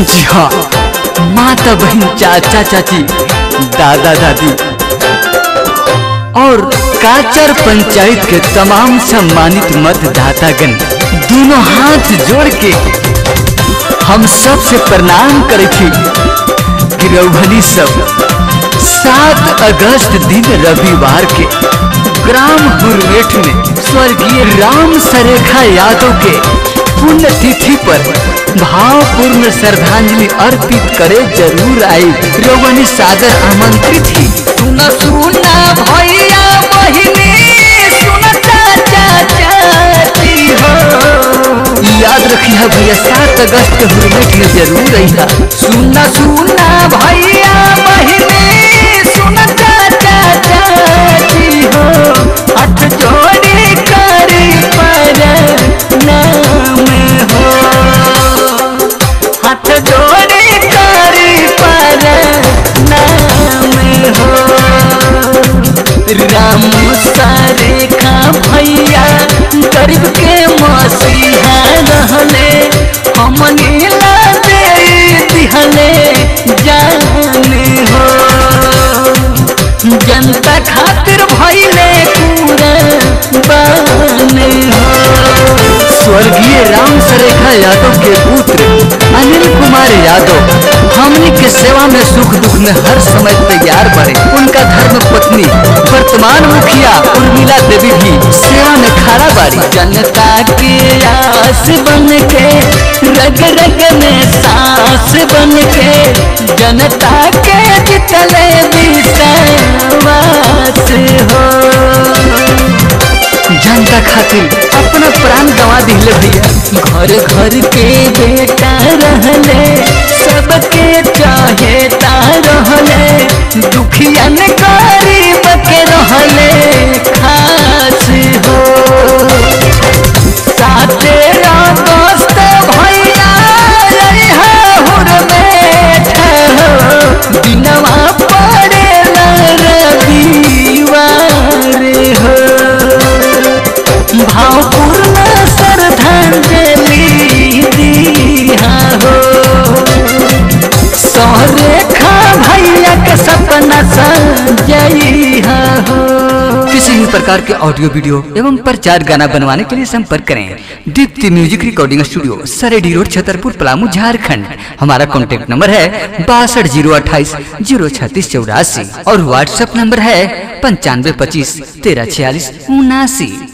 जी हाँ, माता बहन चाचा चाची दादा दादी और काचर पंचायत के तमाम सम्मानित मतदातागण दोनों हाथ जोड़ के हम सब से प्रणाम करे थी कि रउभनी सब 7 अगस्त दिन रविवार के ग्राम हुरमेठ में स्वर्गीय राम सरेखा यादव के पुण्यतिथि पर भावपूर्ण श्रद्धांजलि अर्पित करे जरूर आई। रउभनी सादर आमंत्रित ही। सुना सुना भैया बहिनी, सुना चाचा चाची हो। याद रखिए भैया 7 अगस्त के हुरमेठ में जरूर रहिया। सुना सुना भैया बहिनी, सुना चाचा चाची हो। हाथ जोड़ी करी प्रणाम हो, हाथ जोड़ी करी प्रणाम हो। राम सरेखा भैया गरीब के मसीहा रहले, हमनी ला दे दिहले जाने हो। जनता खातिर भइले कुर्बान हो। स्वर्गीय राम सरेखा यादव के पुत्र अनिल कुमार यादव हमनी के सेवा में सुख दुख में हर समय तैयार बने। उनका धर्म पत्नी वर्तमान मुखिया उर्मिला देवी भी सेवा में खड़ा बारी। जनता के आस बन के रग रग में सांस बन के, जनता के जितले विश्वास हो। जनता खातिर अपना प्राण गंवा दिले भैया। घर घर के बेटा रहले, सबके चाहेता रहले, दुखियन गरीब के रहले खास हो। 7 अगस्त भैया रहा हुरमेठ हो, दिनवा पड़ेला रविवार हो। भावपूर्ण श्रद्धांजलि दिया हो। सरेखा भैया के सपना सजइहा हो। किसी भी प्रकार के ऑडियो वीडियो एवं प्रचार गाना बनवाने के लिए संपर्क करें Deepti music recording studio, Saredi road, Chhatarpur, Palamu, Jharkhand. हमारा कॉन्टेक्ट नंबर है 62 028 036 84 और व्हाट्सएप नंबर है 95 25 13 46 79।